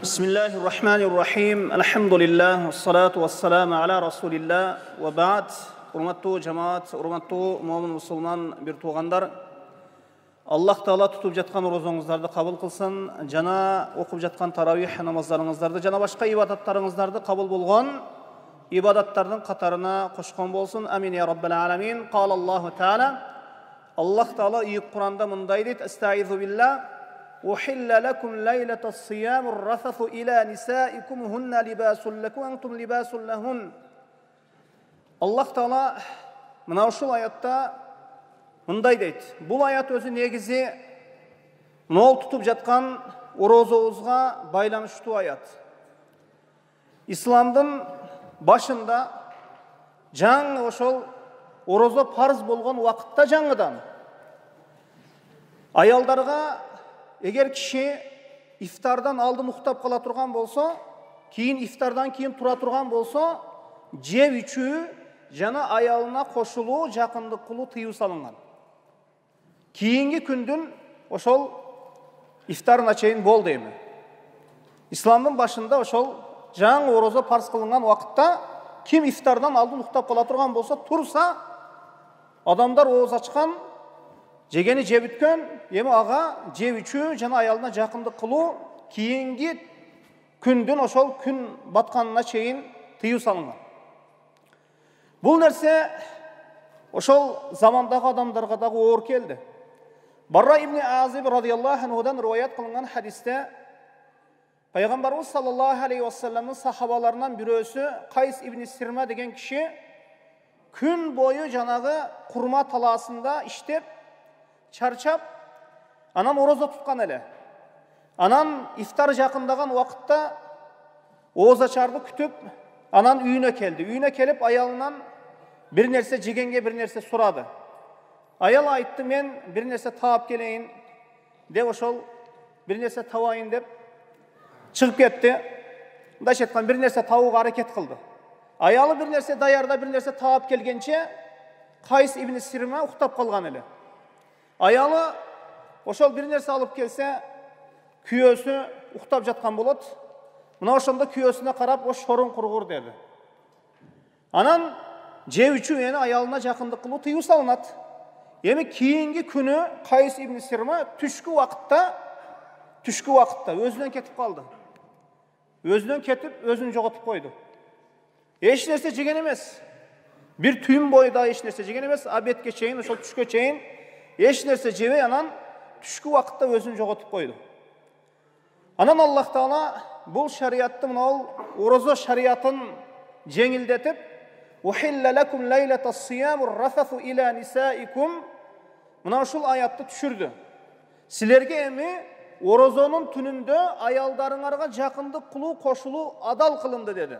Bismillahirrahmanirrahim. Elhamdülillah. Vessalatu vesselamu ala Rasulillah. Ve ba'd. Urmattu cemaat, urmattu mu'min musulman bir tuğandar. Allah Taala tutup жатқан розаңыздарды қабыл қылсын. Жана оқып жатқан таравих намаздарыңыздарды, жана башқа ибадаттарыңыздарды қабыл болған ибадаттардың қатарына қошқан болсын. Амин я раббал аламин. Қал Аллаху Таала. Allah Taala Үйіп Құранда мындай дейді: Estaizu billah. أحل لكم ليلة الصيام الرفث إلى نسائكم هن لباس لكم أنتم لباس لهن. Allah Taala мына ушул аятта мындай дейт: Бул аят өзү негизи нол тутуп жаткан орозобузга байланыштуу аят. Исламдын башында жаңы ошол орозо парыз болгон убакытта жаңыдан аялдарга эгер киши ифтардан алдын уктап кала турган болсо, кийин ифтардан кийин тура турган болсо, жеп ичүү жана аялына кошулуу, жакындык кылуу тыюу салынган. Кийинки күндүн ошол ифтарына чейин болду эми. Исламдын башында ошол жаңы орозо парыз кылынган убакытта ким ифтардан алдын уктап кала турган болсо, турса адамдар ооз ачкан, жегени жеп бүткөн, эми ага жеп ичүү жана аялына жакындык кылуу кийинки күндүн ошол күн батканына чейин тыюу салынган. Бул нерсе ошол замандагы адамдарга дагы оор келди. Барра ибн Азиб радияллаху анхудан риваят кылынган хадисте Пайгамбарыбыз саллаллаху алейхи ва салламдын сахабаларынан бирөөсү Кайс ибн Сирма деген киши күн бою жанагы курма талаасында иштеп чарчап, анан орозо туткан эле. Анан ифтар жакындаган убакытта оозачарды күтүп, анан үйүнө келди. Үйүнө келип аялынан бир нерсе жегенге бир нерсе сурады. Аял айтты: мен бир нерсе таап келейин деп, ошол бир нерсе табайын деп чыгып кетти. Мындайча айтканда бир нерсе табууга аракет кылды. Аялы бир нерсе даярда бир нерсе таап келгенче Кайс ибн Сирма уктап калган эле. Аялы ошол бир нерсе алып келсе, күйөөсү уктап жаткан болот. Мына ошондо күйөөсүнө карап, "О шоруң кургур" деди. Анан жеп ичүү эми аялына жакындык кылуу тыюу салынат. Эми кийинки күнү Кайс ибн Сирма түшкү убакытта өзүнөн кетип калды. Өзүнөн кетип, өзүн жоготуп койду. Эч нерсе жеген эмес. Бир түн бою да эч нерсе жеген эмес. Обедке чейин, ошол түшкө чейин эч нерсе жебей, анан түшкү убакытта өзүн жоготуп койду. Анан Аллах Таала бул шариятты, мына орозо шариятын жеңилдетип, "Ухилла лакум лейлатас сиямур рафасу иля нисаикум" мына ушул аятты түшүрдү. Силерге эми орозонун түнүндө аялдарыңарга жакындык кылуу, кошулуу адал кылынды деди.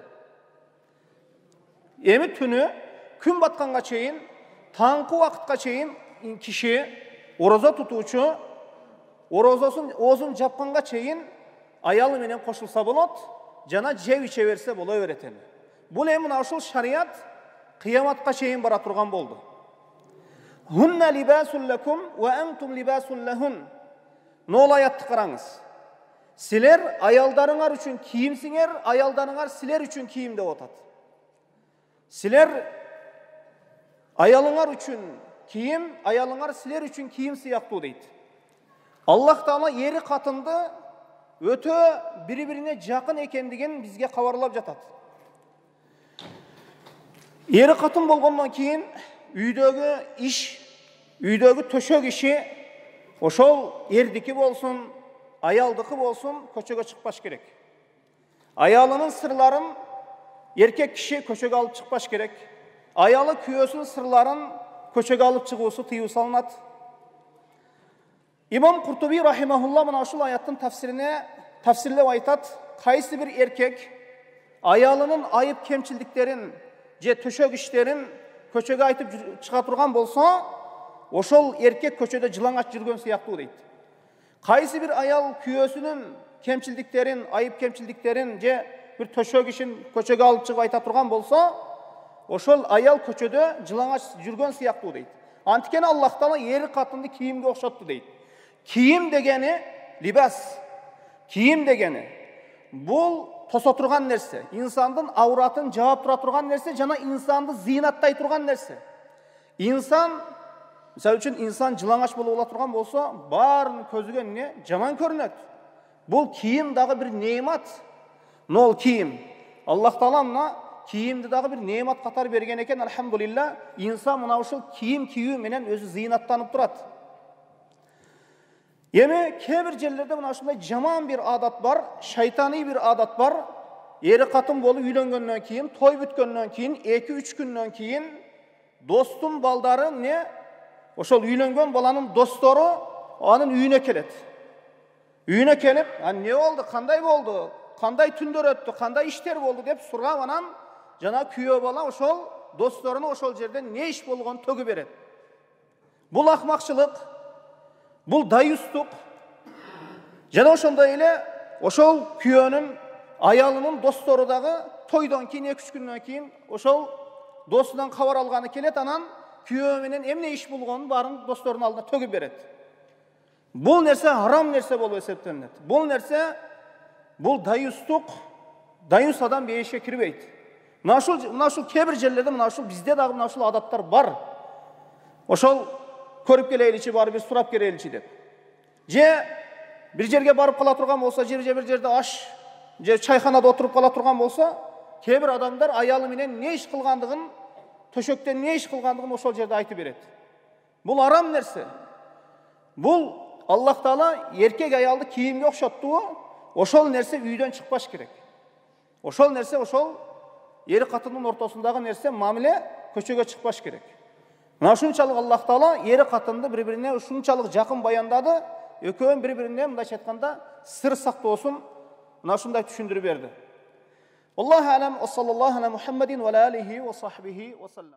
Эми түнү күн батканга чейин, таңкы убакытка чейин киши орозо тутуучу оозун жапканга чейин аялы менен кошулса болот, жана жеп иче берсе боло берет эми. Бул эми мына ушул шарият кыяматка чейин бара турган болду. Хунна либасун лакум ва антум либасун лахун. Нол аятты караңыз. Силер аялдарыңар үчүн кийимсиңер, аялдарыңар силер үчүн кийим деп атат. Силер аялыңар үчүн кийим, аялыңар силер үчүн кийим сыяктуу дейт. Аллах Таала ери катынды өтө бири-бирине жакын экендигин бизге кабарлап жатат. Ери катын болгондон кийин үйдөгү иш, үйдөгү төшөк иши ошол эрдики болсун, аялдыкы болсун, көчөгө чыкпаш керек. Аялынын сырларын эркек киши көчөгө алып чыкпаш керек. Аялы күйөөсүнүн сырларын көчөгө алып чыгуусу тыюу салынат. Имам Куртуби рахимахулла мына ушул аяттын тафсирлеп айтат: кайсы бир эркек аялынын айып кемчилдиктерин же төшөк иштерин көчөгө айтып чыга турган болсо, ошол эркек көчөдө жылаңач жүргөн сыяктуу дейт. Кайсы бир аял күйөөсүнүн кемчилдиктерин, айып кемчилдиктерин же бир төшөк ишин көчөгө алып чыгып айта турган болсо, ошол аял көчөдө жылаңач жүргөн сыяктуу дейт. Анткени Аллах Таала ери катынды кийимге окшотту дейт. Kiyim degeni libas. Kiyim degeni. бұл тоса тұрған нәрсе, инсандың ауратын жауап тұра тұрған нәрсе, жана инсанды зинаттай тұрған нәрсе. Инсан, мысалы үшін инсан жылаңаш болып ола тұрған болса, барын көзіге не жаман көрінеді. Бұл киім дағы бір немат. Нол киім. Аллах Таала мына киімді дағы бір немат қатар берген екен, альхамдулилля. Инсан мына ушул киім кию менен өзі зинаттанып тұрады. Еме кейбір жерлерде мына ушундай жаман bir адат бар, шайтани bir адат бар. Ері қатын болып үйленгеннен кейін, той бүткеннен кейін, 2-3 күннен кейін достың балдары не? Ошол үйленген баланың достары анын үйіне келет. Үйіне келіп, не oldu, қандай болды, қандай түндер өтті, қандай іштер болды деп сұрап анан жана күйөө бала ошол досторына ошол жерден не іш болгонун төгүп берет. Бул акмакчылык, бул дайустук. Жана ошондой эле ошол күйөөнүн аялынын достору дагы тойдон кийин 2-3 күндөн кийин ошол досунан кабар алганы келет, анан күйөө менен эмне иш болгонун баарын досторунун алдына төгүп берет. Бул нерсе харам нерсе болуп эсептелинет. Бул нерсе, бул дайустук, дайус адам бейишке кирбейт. Мына ушул кээ бир жерлерде мына ушул бизде дагы мына ушул адаттар бар. Ошол көрүп келеличи бар, бир сурап келеличи деп. Же бир жерге барып кала турган болсо, же бир жерде аш, же чайханада отуруп кала турган болсо, кээ бир адамдар аялы менен не иш кылгандыгын, төшөктөн не иш кылгандыгын ошол жерде айтып берет. Бул арам нерсе. Бул Аллах Таала эркек аялды кийимге окшоттуу, ошол нерсе үйдөн чыкпаш керек. Ошол нерсе ошол eri катындын ортосундагы нерсе мамиле көчөгө чыкпаш керек. Мына ушунчалык Аллах Таала eri катынды бири-бирине ушунчалык жакын баяндады, экөөнүн бири-бирине мындайча айтканда сыр сактоосун мына ушундай түшүндүрүп берди. Аллаху алам, саллаллаху ала Мухаммадин ва алейхи ва сахбихи ва саллам.